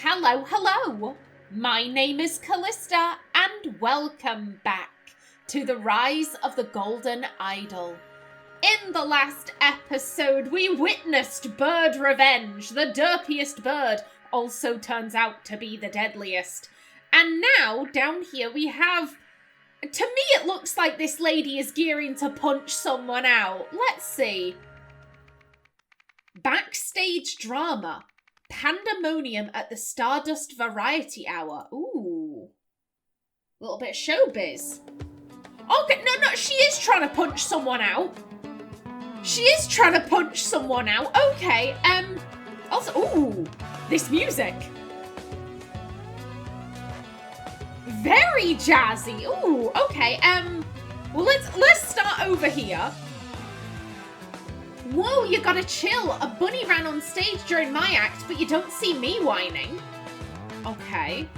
Hello, hello! My name is Callista, and welcome back to the Rise of the Golden Idol. In the last episode, we witnessed bird revenge. The derpiest bird also turns out to be the deadliest. And now, down here, we have... To me, it looks like this lady is gearing to punch someone out. Let's see. Backstage drama. Pandemonium at the Stardust Variety Hour. Ooh. A little bit of showbiz. Okay, no, she is trying to punch someone out. She is trying to punch someone out. Okay, also, ooh, this music. Very jazzy. Ooh, okay, well, let's start over here. Whoa, you gotta chill. A bunny ran on stage during my act, but you don't see me whining. Okay.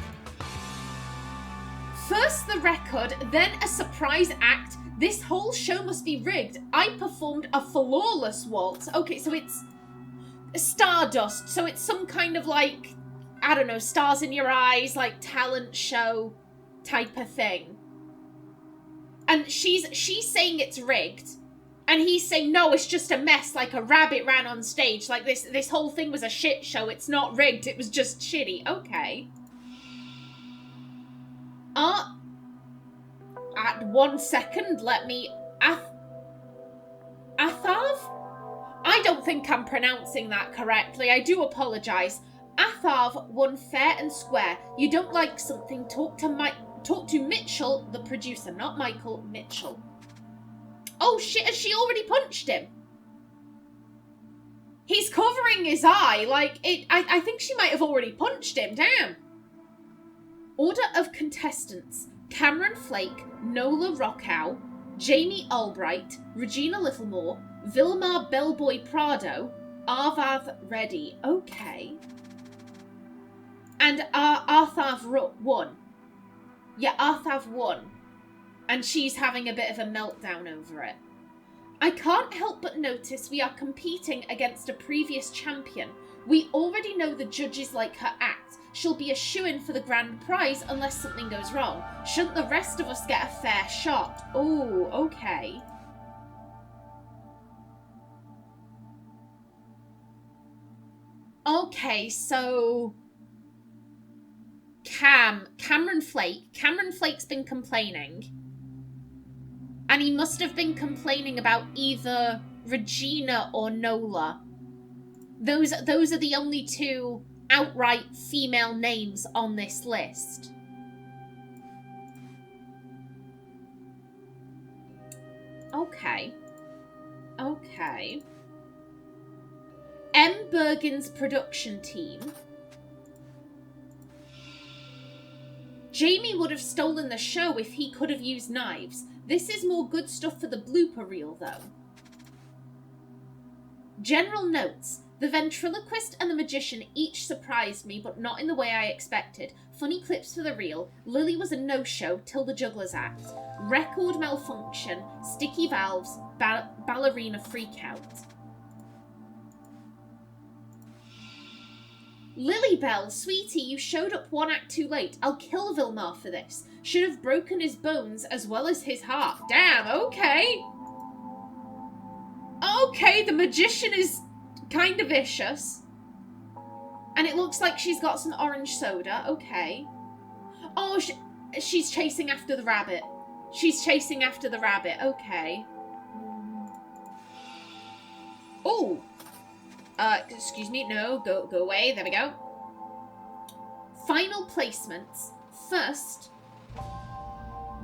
First the record, then a surprise act. This whole show must be rigged. I performed a flawless waltz. Okay, so it's Stardust. So it's some kind of like, I don't know, stars in your eyes, like talent show type of thing. And she's saying it's rigged. And he's saying, no, it's just a mess, like a rabbit ran on stage. Like, this whole thing was a shit show. It's not rigged. It was just shitty. Okay. At 1 second, let me... Athav? I don't think I'm pronouncing that correctly. I do apologise. Athav won fair and square. You don't like something, talk to Mitchell, the producer. Not Michael, Mitchell. Oh shit, has she already punched him? He's covering his eye, like, I think she might have already punched him, damn. Order of contestants. Cameron Flake, Nola Rockow, Jamie Albright, Regina Littlemore, Vilmar Bellboy Prado, Arvath Reddy. Okay. And Arthav won. Yeah, Arthav won. And she's having a bit of a meltdown over it. I can't help but notice we are competing against a previous champion. We already know the judges like her act. She'll be a shoo-in for the grand prize unless something goes wrong. Shouldn't the rest of us get a fair shot? Oh, okay. Okay, so... Cameron Flake's been complaining. And he must have been complaining about either Regina or Nola. Those are the only two outright female names on this list. Okay. Okay. M. Bergen's production team. Jamie would have stolen the show if he could have used knives. This is more good stuff for the blooper reel, though. General notes. The ventriloquist and the magician each surprised me, but not in the way I expected. Funny clips for the reel. Lily was a no-show till the juggler's act. Record malfunction. Sticky valves. Ballerina freakout. Lily Bell, sweetie, you showed up one act too late. I'll kill Vilmar for this. Should have broken his bones as well as his heart. Damn, okay. Okay, the magician is kind of vicious. And it looks like she's got some orange soda. Okay. Oh, she's chasing after the rabbit. She's chasing after the rabbit. Okay. Oh. Excuse me. No, go away. There we go. Final placements. First,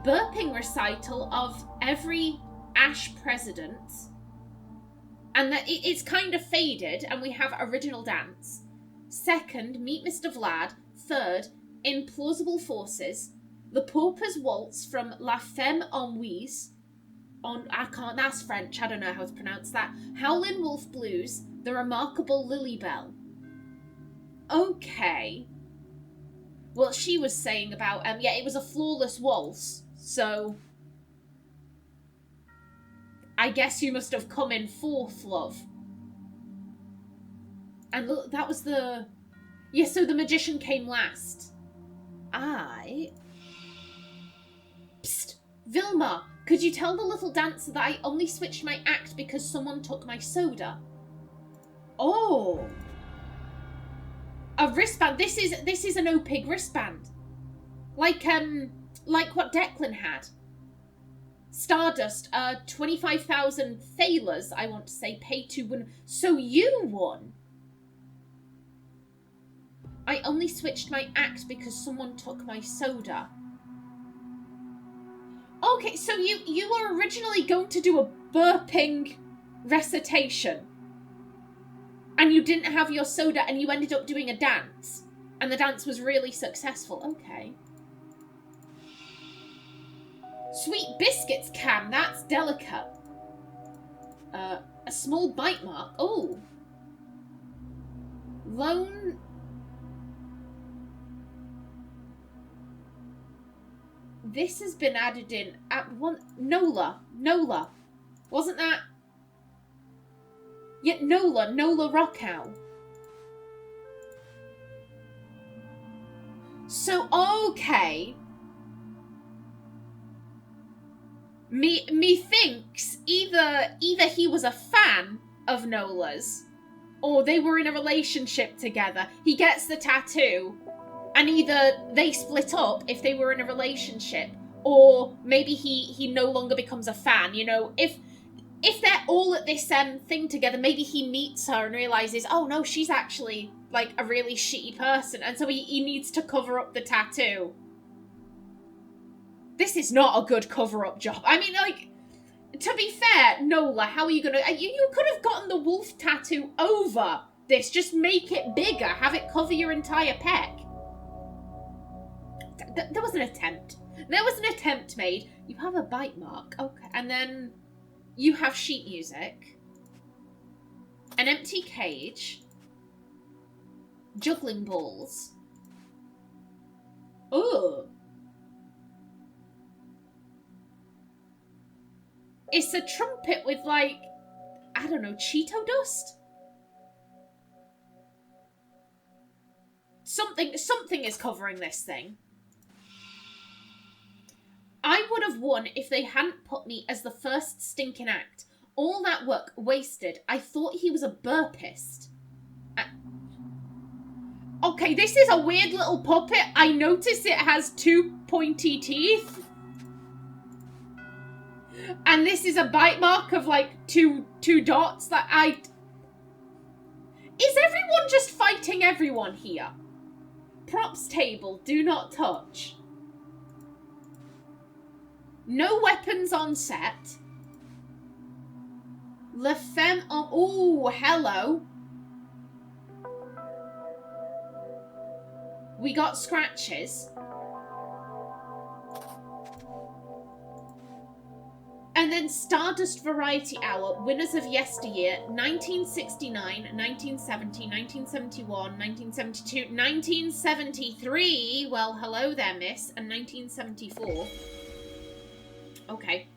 burping recital of every Ash president. And that it's kind of faded, and we have original dance. Second, Meet Mr. Vlad. Third, Implausible Forces. The Pauper's Waltz from La Femme Ennuise. That's French, I don't know how to pronounce that. Howlin' Wolf Blues. The Remarkable Lily Bell. Okay. Well, she was saying about, yeah, it was a flawless waltz, so... I guess you must have come in fourth, love. And look, that was the... Yeah, so the magician came last. Psst! Vilma, could you tell the little dancer that I only switched my act because someone took my soda? Oh! A wristband. This is an O-Pig wristband. Like what Declan had. Stardust, 25,000 thalers, I want to say, pay to win. So you won? I only switched my act because someone took my soda. Okay, so you were originally going to do a burping recitation. And you didn't have your soda and you ended up doing a dance. And the dance was really successful. Okay. Sweet biscuits, Cam. That's delicate. A small bite mark. Oh. Lone... This has been added in at one... Nola. Wasn't that... Yeah, Nola Rockow. So, okay. Me thinks either he was a fan of Nola's, or they were in a relationship together. He gets the tattoo, and either they split up if they were in a relationship, or maybe he no longer becomes a fan. You know, if they're all at this thing together, maybe he meets her and realizes, oh no, she's actually like a really shitty person, and so he needs to cover up the tattoo. This is not a good cover-up job. I mean, like, to be fair, Nola, how are you gonna... You could have gotten the wolf tattoo over this. Just make it bigger. Have it cover your entire pec. There was an attempt. There was an attempt made. You have a bite mark. Okay. And then you have sheet music. An empty cage. Juggling balls. Ooh. It's a trumpet with, like, I don't know, Cheeto dust? Something is covering this thing. I would have won if they hadn't put me as the first stinking act. All that work wasted. I thought he was a burpist. Okay, this is a weird little puppet. I notice it has 2 pointy teeth. And this is a bite mark of, like, two dots that Is everyone just fighting everyone here? Props table, do not touch. No weapons on set. Le Femme on... Ooh, hello. We got scratches. And then Stardust Variety Hour, winners of yesteryear, 1969, 1970, 1971, 1972, 1973, well, hello there, miss, and 1974. Okay.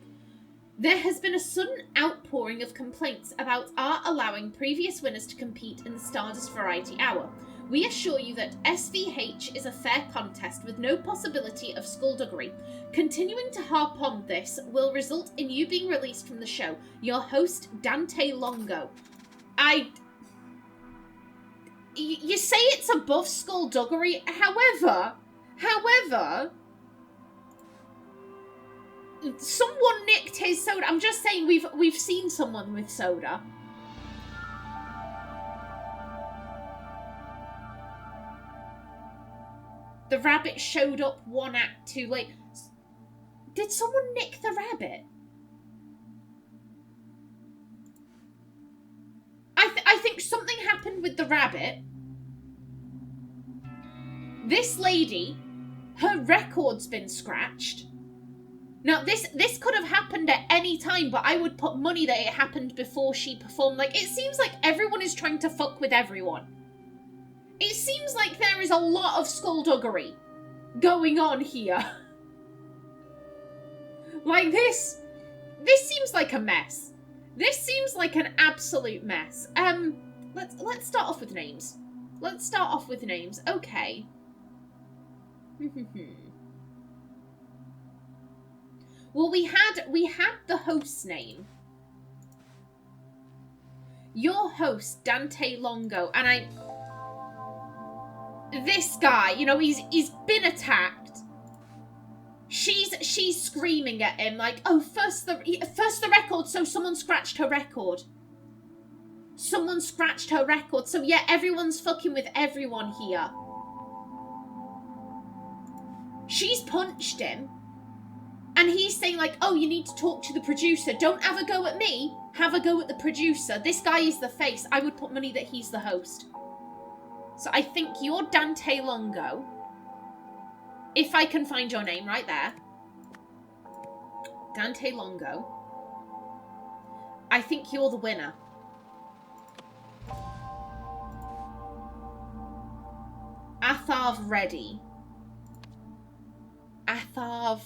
There has been a sudden outpouring of complaints about our allowing previous winners to compete in the Stardust Variety Hour. We assure you that SVH is a fair contest with no possibility of skullduggery. Continuing to harp on this will result in you being released from the show. Your host, Dante Longo. You say it's above skullduggery, however, someone nicked his soda. I'm just saying we've seen someone with soda. The rabbit showed up 1 act too late. Did someone nick the rabbit? I think something happened with the rabbit. This lady, her record's been scratched. Now, this could have happened at any time, but I would put money that it happened before she performed. Like, it seems like everyone is trying to fuck with everyone. It seems like there is a lot of skullduggery going on here. Like, this seems like a mess. This seems like an absolute mess. Let's start off with names. let's start off with names. Okay. Well, we had the host's name. Your host, Dante Longo, and this guy, you know, he's been attacked. She's screaming at him like, oh, first the record, so someone scratched her record. Someone scratched her record, so yeah, everyone's fucking with everyone here. She's punched him. And he's saying like, oh, you need to talk to the producer. Don't have a go at me. Have a go at the producer. This guy is the face. I would put money that he's the host. So I think you're Dante Longo. If I can find your name right there. Dante Longo. I think you're the winner. Atharv ready. Atharv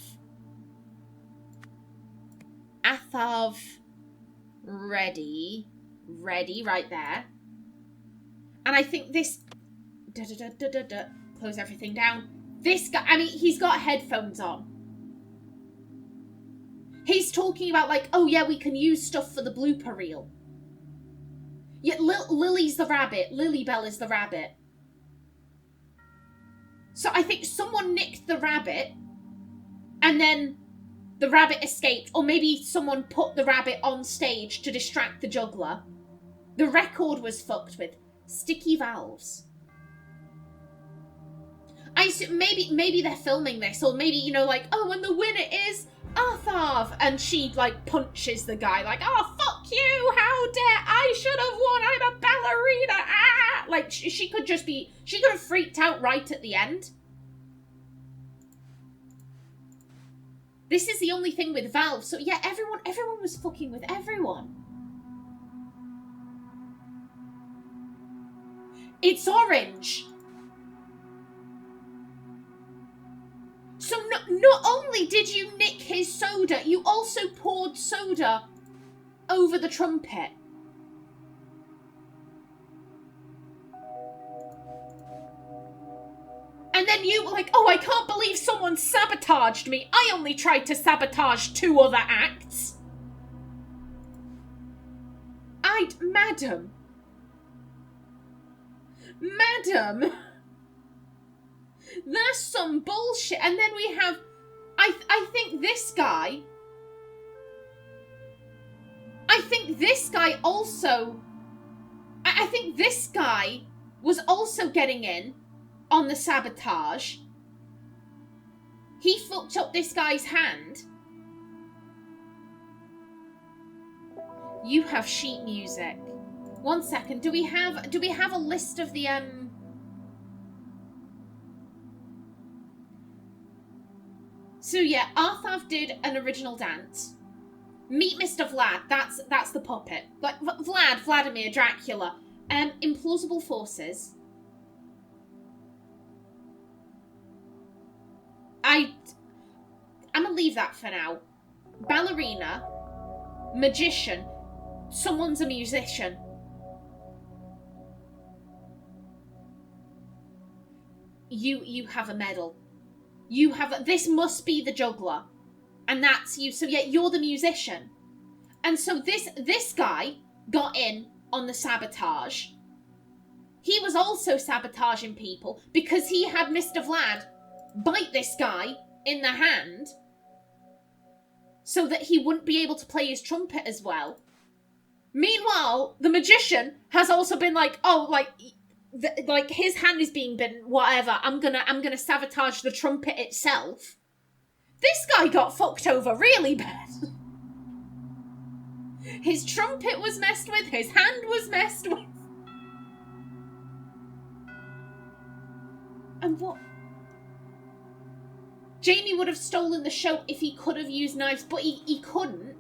ready. Ready, right there. And I think this... Close everything down. This guy, I mean, he's got headphones on. He's talking about like, oh yeah, we can use stuff for the blooper reel. Yeah, Lily's the rabbit. Lilybell is the rabbit. So I think someone nicked the rabbit, and then the rabbit escaped, or maybe someone put the rabbit on stage to distract the juggler. The record was fucked with. Sticky valves. Maybe they're filming this, or maybe, you know, like, oh, and the winner is Atharv, and she, like, punches the guy, like, oh, fuck you, how dare, I should have won, I'm a ballerina, ah! Like, she could have freaked out right at the end. This is the only thing with Valve, so yeah, everyone was fucking with everyone. It's orange. So not only did you nick his soda, you also poured soda over the trumpet. And then you were like, oh, I can't believe someone sabotaged me. I only tried to sabotage 2 other acts. Madam. That's some bullshit. And then we have, I think this guy also, I think this guy was also getting in on the sabotage. He fucked up this guy's hand. You have sheet music. 1 second. Do we have a list of the So yeah, Atharv did an original dance. Meet Mr. Vlad. That's the puppet. Like Vladimir Dracula. Implausible forces. I'm gonna leave that for now. Ballerina. Magician. Someone's a musician. You have a medal. This must be the juggler. And that's you. So yeah, you're the musician. And so this guy got in on the sabotage. He was also sabotaging people because he had Mr. Vlad bite this guy in the hand so that he wouldn't be able to play his trumpet as well. Meanwhile, the magician has also been like, oh, like his hand is being bitten, whatever, I'm gonna sabotage the trumpet itself. This guy got fucked over really bad. His trumpet was messed with, his hand was messed with. And what? Jamie would have stolen the show if he could have used knives, but he couldn't.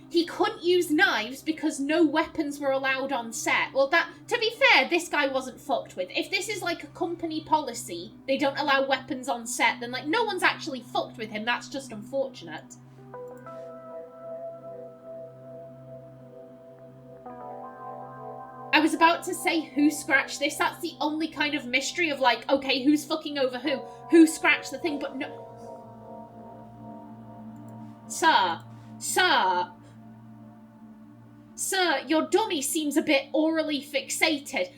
He couldn't use knives because no weapons were allowed on set. Well, to be fair, this guy wasn't fucked with. If this is like a company policy, they don't allow weapons on set, then like no one's actually fucked with him. That's just unfortunate. was about to say who scratched this. That's the only kind of mystery of like, okay, who's fucking over who? Who scratched the thing? But no. Sir, your dummy seems a bit orally fixated.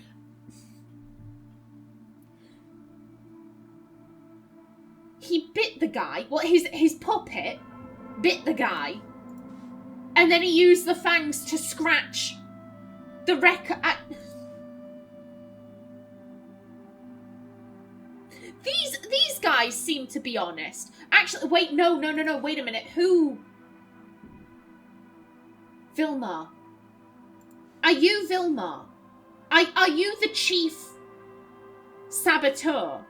He bit the guy. Well, his puppet bit the guy. And then he used the fangs to scratch the record. These guys seem to be honest. Actually, wait, no, wait a minute. Who? Vilma. Are you Vilma? Are you the chief saboteur?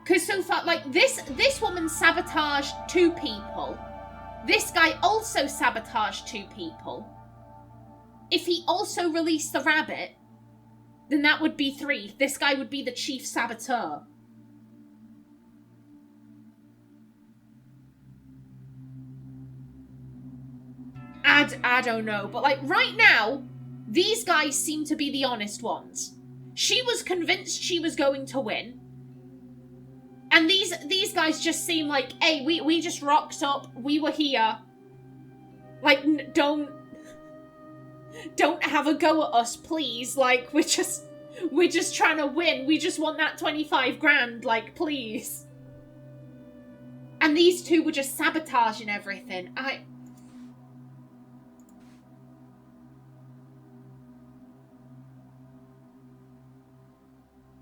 Because so far, like, this woman sabotaged 2 people. This guy also sabotaged 2 people. If he also released the rabbit, then that would be 3. This guy would be the chief saboteur. I don't know, but like right now, these guys seem to be the honest ones. She was convinced she was going to win. And these guys just seem like, hey, we just rocked up, we were here. Like, don't have a go at us, please. Like, we're just trying to win. We just want that 25 grand, like, please. And these 2 were just sabotaging everything.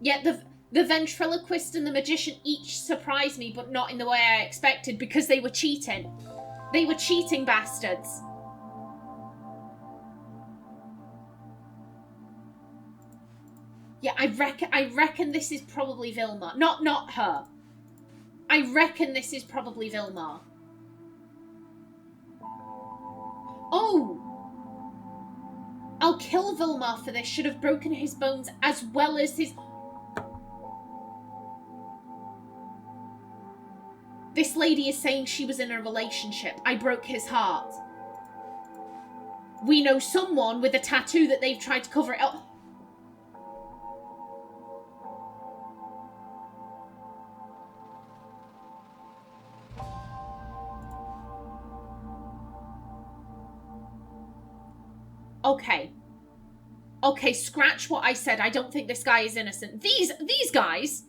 Yeah, the ventriloquist and the magician each surprised me, but not in the way I expected, because they were cheating. They were cheating bastards. Yeah, I reckon this is probably Vilma. Not her. I reckon this is probably Vilma. Oh! I'll kill Vilma for this. Should have broken his bones as well as his... This lady is saying she was in a relationship. I broke his heart. We know someone with a tattoo that they've tried to cover it up. Okay. Okay, scratch what I said. I don't think this guy is innocent. These guys,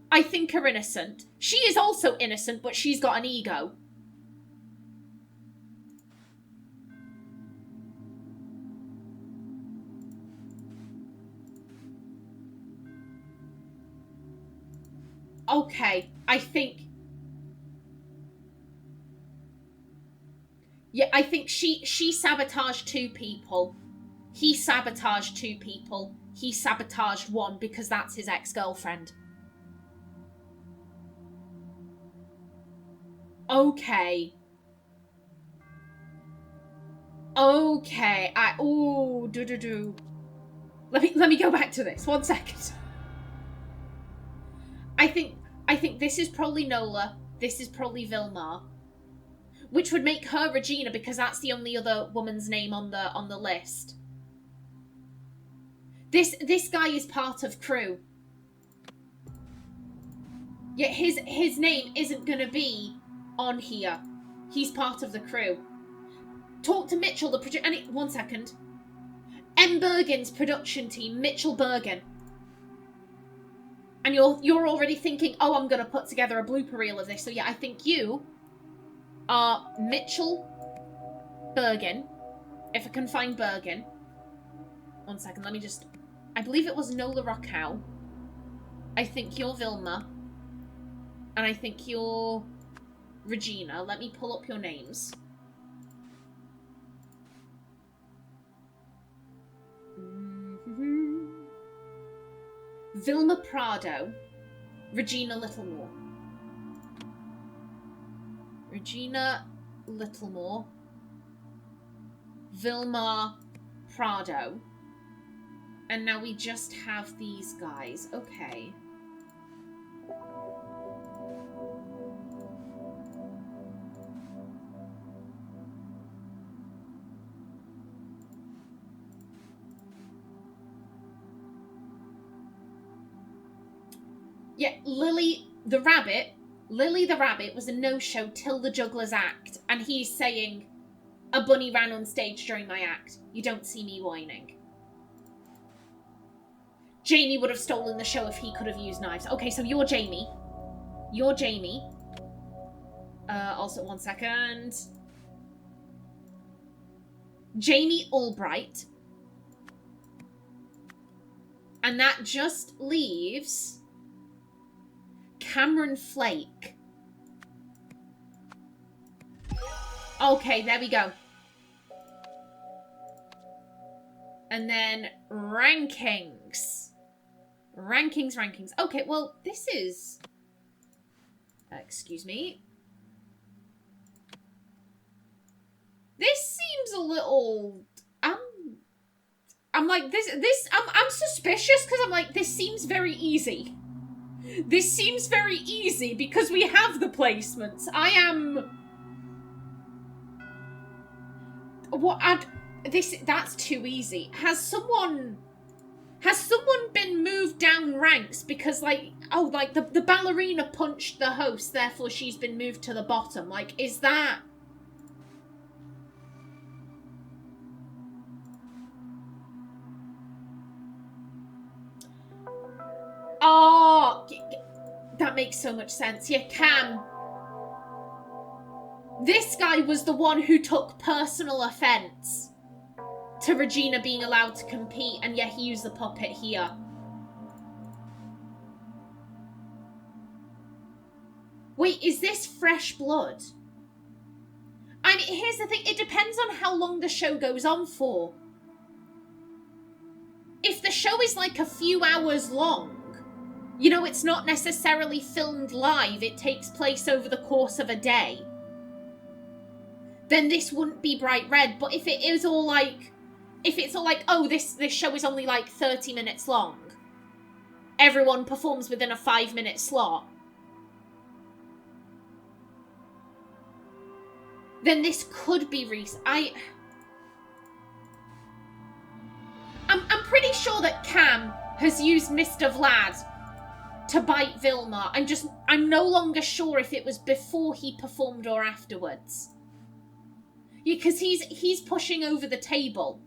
I think, are innocent. She is also innocent, but she's got an ego. Okay, I think... Yeah, I think she sabotaged 2 people. He sabotaged 2 people. He sabotaged 1 because that's his ex-girlfriend. Okay. Okay. Let me go back to this. 1 second. I think this is probably Nola. This is probably Vilma. Which would make her Regina because that's the only other woman's name on the list. This guy is part of crew. Yet his name isn't gonna be on here. He's part of the crew. Talk to Mitchell, the producer. 1 second. M. Bergen's production team, Mitchell Bergen. And you're already thinking, oh, I'm gonna put together a blooper reel of this. So yeah, I think you are Mitchell Bergen. If I can find Bergen. 1 second, let me just... I believe it was Nola Rockow. I think you're Vilma. And I think you're Regina. Let me pull up your names. Vilma Prado. Regina Littlemore. Regina Littlemore. Vilma Prado. And now we just have these guys. Okay. Yeah, Lily the rabbit was a no-show till the juggler's act, and he's saying, a bunny ran on stage during my act. You don't see me whining. Jamie would have stolen the show if he could have used knives. Okay, so you're Jamie. You're Jamie. Also, 1 second. Jamie Albright. And that just leaves Cameron Flake. Okay, there we go. And then rankings. Rankings. Okay, well, this is... excuse me. This seems a little... I'm like, I'm suspicious because I'm like, this seems very easy. This seems very easy because we have the placements. That's too easy. Has someone been moved down ranks because, like, oh, like, the ballerina punched the host, therefore she's been moved to the bottom? Like, is that... Oh, that makes so much sense. Yeah, Cam. This guy was the one who took personal offence to Regina being allowed to compete, and yeah, he used the puppet here. Wait, is this fresh blood? I mean, here's the thing, it depends on how long the show goes on for. If the show is like a few hours long, you know, it's not necessarily filmed live, it takes place over the course of a day, then this wouldn't be bright red. But if it is all like, if it's all like, oh, this show is only like 30 minutes long, everyone performs within a 5-minute slot, then this could be recent. I'm pretty sure that Cam has used Mr. Vlad to bite Vilma. I'm no longer sure if it was before he performed or afterwards. Yeah, because he's pushing over the table.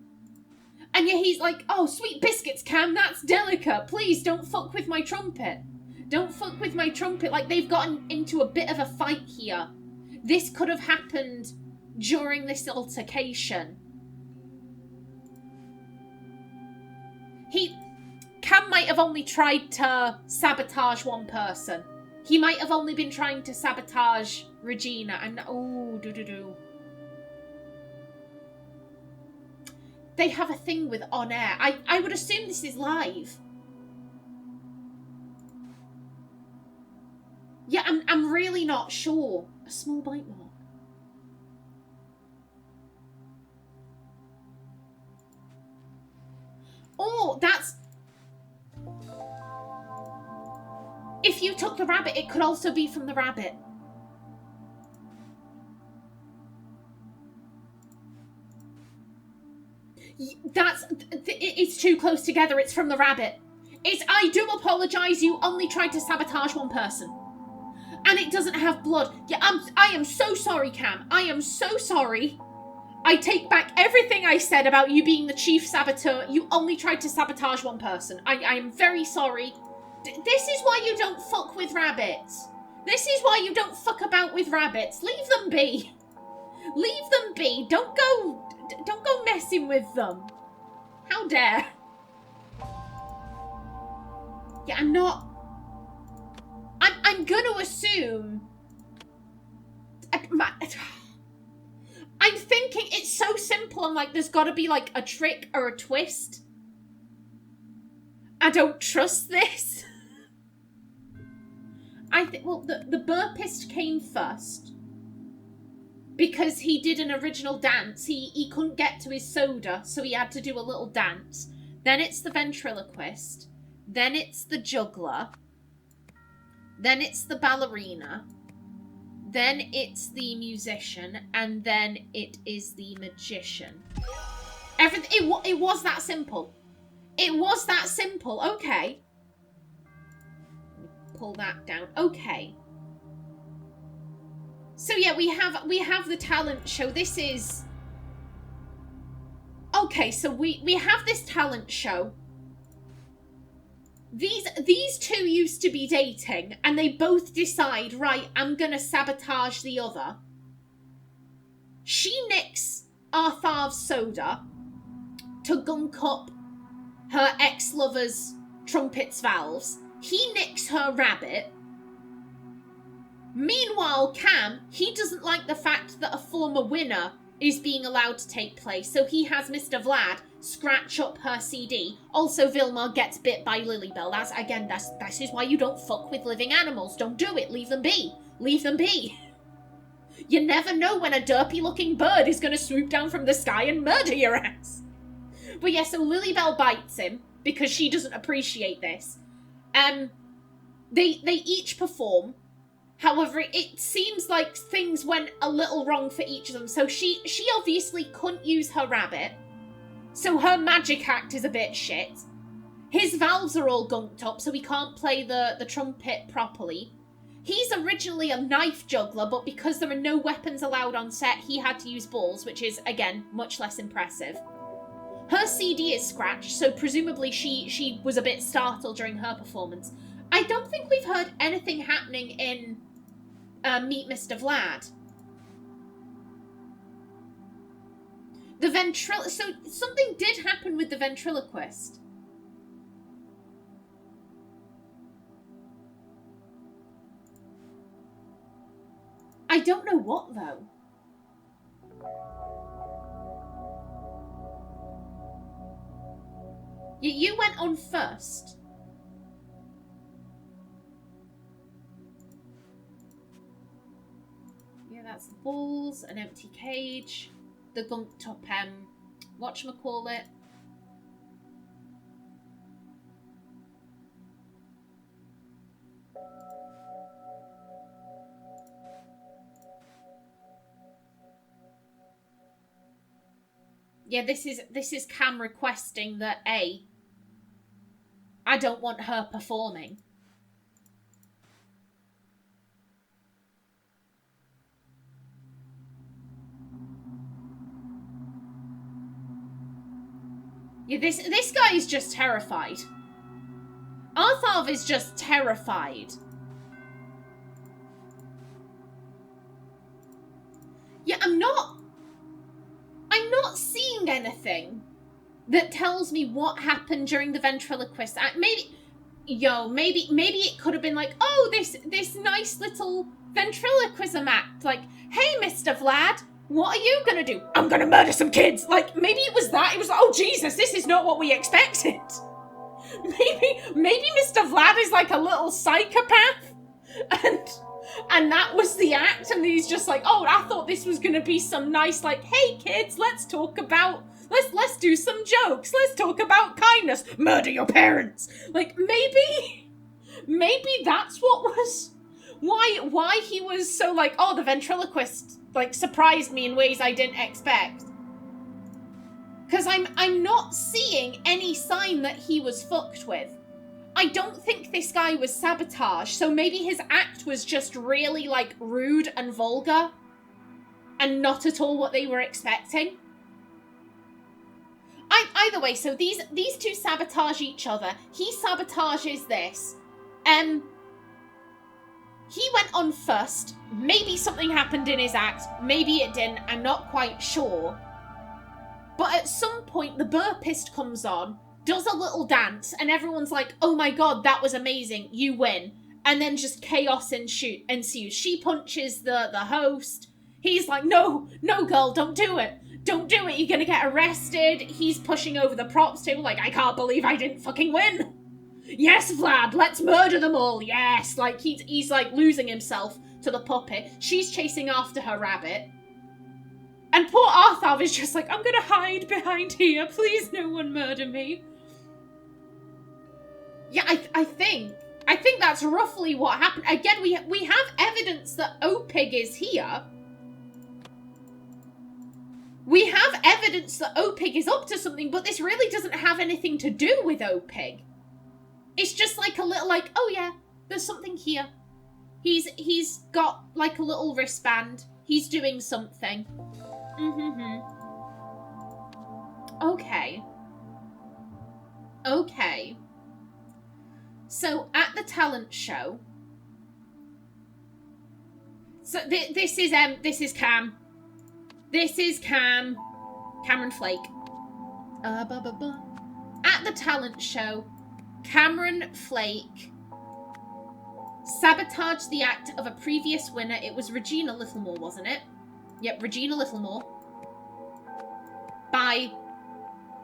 And yeah, he's like, oh, sweet biscuits, Cam, that's delicate. Please, don't fuck with my trumpet. Don't fuck with my trumpet. Like, they've gotten into a bit of a fight here. This could have happened during this altercation. Cam might have only tried to sabotage one person. He might have only been trying to sabotage Regina. They have a thing with on air. I would assume this is live. Yeah, I'm really not sure. A small bite mark. Oh, that's... If you took the rabbit, it could also be from the rabbit. It's too close together. It's from the rabbit. I do apologise. You only tried to sabotage one person. And it doesn't have blood. Yeah, I am so sorry, Cam. I am so sorry. I take back everything I said about you being the chief saboteur. You only tried to sabotage one person. I am very sorry. This is why you don't fuck with rabbits. This is why you don't fuck about with rabbits. Leave them be. Leave them be. Don't go messing with them. How dare. Yeah, I'm gonna assume... I'm thinking it's so simple. I'm like, there's gotta be like a trick or a twist. I don't trust this. I think, well, the burpist came first. Because he did an original dance. He couldn't get to his soda, so he had to do a little dance. Then it's the ventriloquist. Then it's the juggler. Then it's the ballerina. Then it's the musician. And then it is the magician. Everything. It was that simple. It was that simple. Okay. pull that down. Okay. So yeah, we have the talent show. This is... Okay, so we have this talent show. These two used to be dating, and they both decide, right, I'm gonna sabotage the other. She nicks Arthav's soda to gunk up her ex-lover's trumpet's valves. He nicks her rabbit. Meanwhile, Cam, he doesn't like the fact that a former winner is being allowed to take place, so he has Mr. Vlad scratch up her CD. Also, Vilma gets bit by Lilybell. This is why you don't fuck with living animals. Don't do it. Leave them be. Leave them be. You never know when a derpy-looking bird is going to swoop down from the sky and murder your ass. But yeah, so Lilybell bites him because she doesn't appreciate this. They each perform. However, it seems like things went a little wrong for each of them. So she obviously couldn't use her rabbit. So her magic act is a bit shit. His valves are all gunked up, so he can't play the trumpet properly. He's originally a knife juggler, but because there are no weapons allowed on set, he had to use balls, which is, again, much less impressive. Her CD is scratched, so presumably she was a bit startled during her performance. I don't think we've heard anything happening in Meet Mr. Vlad. So something did happen with the ventriloquist. I don't know what, though. You went on first. Yeah, that's the balls, an empty cage, the gunked up, whatchamacallit. Yeah, this is Cam requesting that I don't want her performing. Yeah, this guy is just terrified. Arthav is just terrified. Yeah, I'm not seeing anything that tells me what happened during the ventriloquist act. Maybe it could have been like, oh, this nice little ventriloquism act. Like, hey, Mr. Vlad, what are you gonna do? I'm gonna murder some kids. Like, maybe it was that. It was, oh, Jesus, this is not what we expected. Maybe Mr. Vlad is like a little psychopath. And that was the act, and he's just like, oh, I thought this was gonna be some nice, like, hey kids, let's talk about, let's do some jokes, let's talk about kindness, murder your parents. Like, maybe that's what was, why he was so like, oh, the ventriloquist, like, surprised me in ways I didn't expect. Because I'm not seeing any sign that he was fucked with. I don't think this guy was sabotage, so maybe his act was just really, like, rude and vulgar. And not at all what they were expecting. Either way, so these two sabotage each other. He sabotages this. He went on first. Maybe something happened in his act. Maybe it didn't. I'm not quite sure. But at some point, the burpist comes on, does a little dance, and everyone's like, oh my god, that was amazing, you win. And then just chaos ensues. She punches the host. He's like, no, girl, don't do it. Don't do it, you're gonna get arrested. He's pushing over the props table like, I can't believe I didn't fucking win. Yes, Vlad, let's murder them all, yes. Like, he's like losing himself to the puppet. She's chasing after her rabbit. And poor Arthav is just like, I'm gonna hide behind here. Please, no one murder me. Yeah, I think that's roughly what happened. Again, we have evidence that Opig is here. We have evidence that Opig is up to something, but this really doesn't have anything to do with Opig. It's just like a little like, oh yeah, There's something here. He's got like a little wristband. He's doing something. Okay. Okay. So at the talent show. So this is Cam. This is Cameron Flake. At the talent show, Cameron Flake sabotaged the act of a previous winner. It was Regina Littlemore, wasn't it? Yep, Regina Littlemore. By...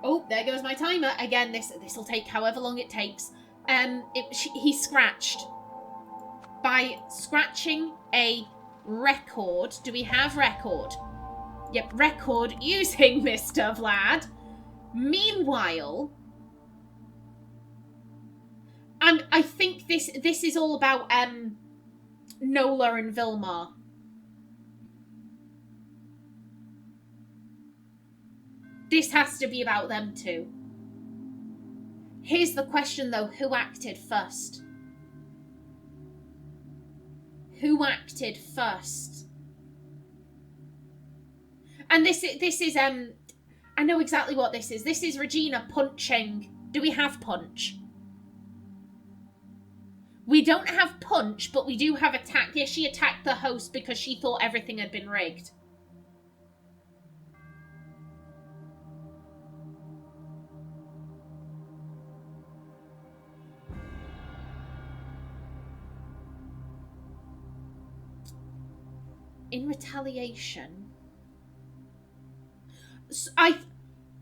Oh, there goes my timer. Again, this'll take however long it takes. He scratched. By scratching a record. Do we have record? Yep, record using Mr. Vlad. Meanwhile... And I think this is all about Nola and Vilmar. This has to be about them too. Here's the question though, who acted first? Who acted first? And this is I know exactly what this is. This is Regina punching. Do we have punch? We don't have punch, but we do have attack. Yes, she attacked the host because she thought everything had been rigged. In retaliation...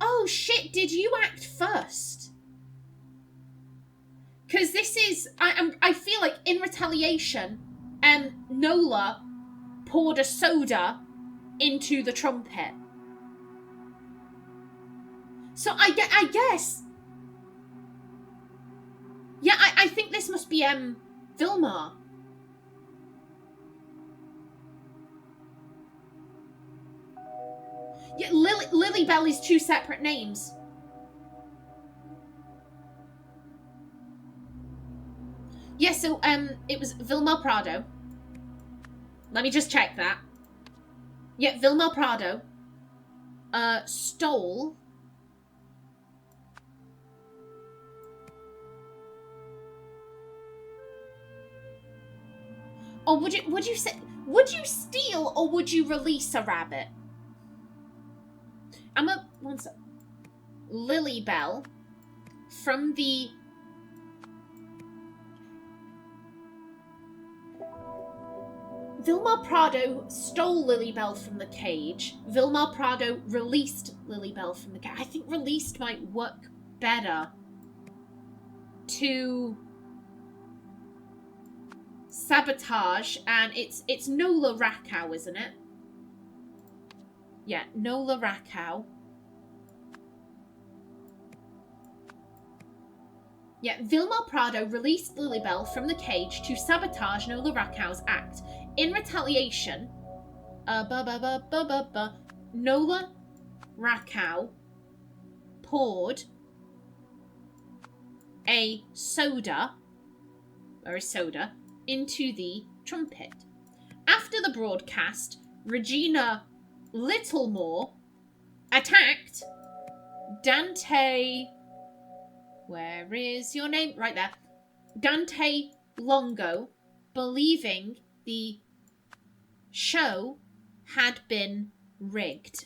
Oh shit, did you act first? Because this is... I feel like in retaliation, Nola poured a soda into the trumpet. So I guess... Yeah, I think this must be Vilmar. Yeah, Lily Bell is two separate names. Yeah, so it was Vilmar Prado. Let me just check that. Yeah, Vilmar Prado stole or would you steal or would you release a rabbit? One sec. Lily Bell from the... Vilmar Prado stole Lily Bell from the cage. Vilmar Prado released Lily Bell from the cage. I think released might work better to sabotage, and it's Nola Rakow, isn't it? Yeah, Nola Rakow. Yeah, Vilmar Prado released Lily Bell from the cage to sabotage Nola Rakow's act. In retaliation, Nola Rakow poured a soda into the trumpet. After the broadcast, Regina Littlemore attacked Dante... Where is your name? Right there. Dante Longo, believing the show had been rigged.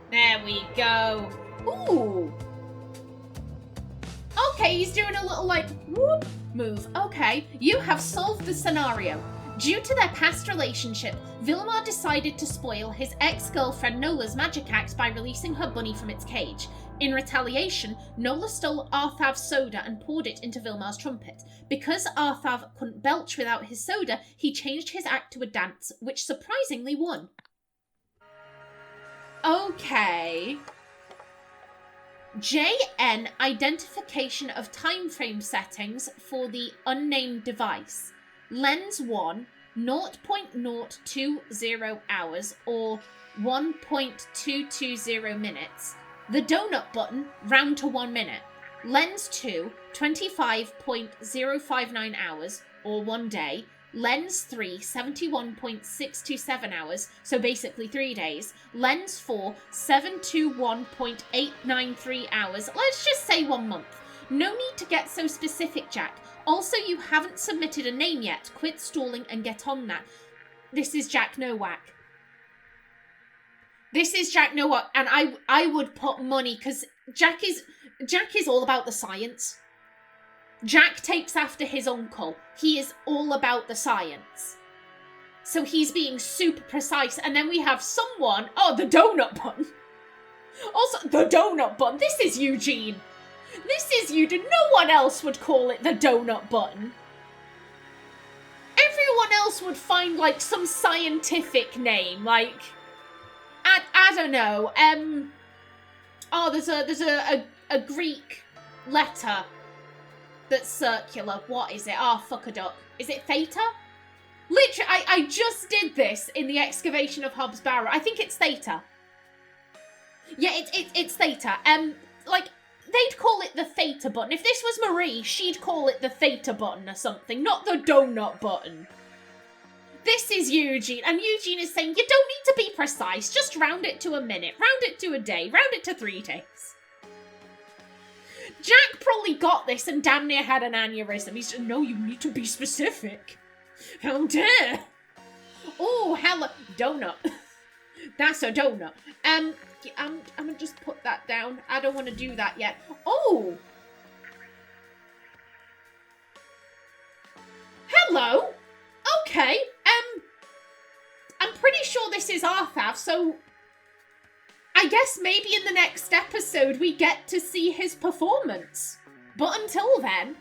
There we go. Ooh. Okay, he's doing a little, like, whoop move. Okay, you have solved the scenario. Due to their past relationship, Vilmar decided to spoil his ex-girlfriend Nola's magic act by releasing her bunny from its cage. In retaliation, Nola stole Arthav's soda and poured it into Vilmar's trumpet. Because Arthav couldn't belch without his soda, he changed his act to a dance, which surprisingly won. Okay. JN identification of time frame settings for the unnamed device. Lens 1, 0.020 hours or 1.220 minutes. The donut button, round to 1 minute. Lens 2, 25.059 hours or 1 day. Lens 3, 71.627 hours, so basically 3 days. Lens 4, 721.893 hours. Let's just say 1 month. No need to get so specific, Jack. Also, you haven't submitted a name yet. Quit stalling and get on that. This is Jack Nowak. This is Jack Nowak, and I would put money, because Jack is all about the science. Jack takes after his uncle. He is all about the science. So he's being super precise. And then we have someone... Oh, the donut button. Also, the donut button. This is Eugene. This is Eugene. No one else would call it the donut button. Everyone else would find, like, some scientific name. Like, I don't know. Oh, there's a Greek letter that's circular. What is it? Oh, fuck a duck. Is it theta? Literally, I just did this in the excavation of Hobbs Barrow. I think it's theta. Yeah, it's theta. Like, they'd call it the theta button. If this was Marie, she'd call it the theta button or something, not the donut button. This is Eugene, and Eugene is saying, you don't need to be precise, just round it to a minute, round it to a day, round it to 3 days. Jack probably got this and damn near had an aneurysm. He's just, no, you need to be specific. How dare. Oh, hello. Donut. That's a donut. I'm gonna just put that down. I don't want to do that yet. Oh. Hello. Okay. I'm pretty sure this is Arthav, so I guess maybe in the next episode we get to see his performance. But until then,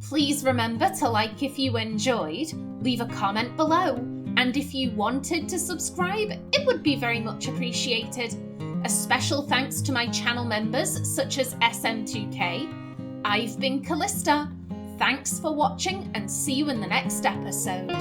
please remember to like if you enjoyed, leave a comment below, and if you wanted to subscribe, it would be very much appreciated. A special thanks to my channel members such as SM2K. I've been Kallista. Thanks for watching and see you in the next episode.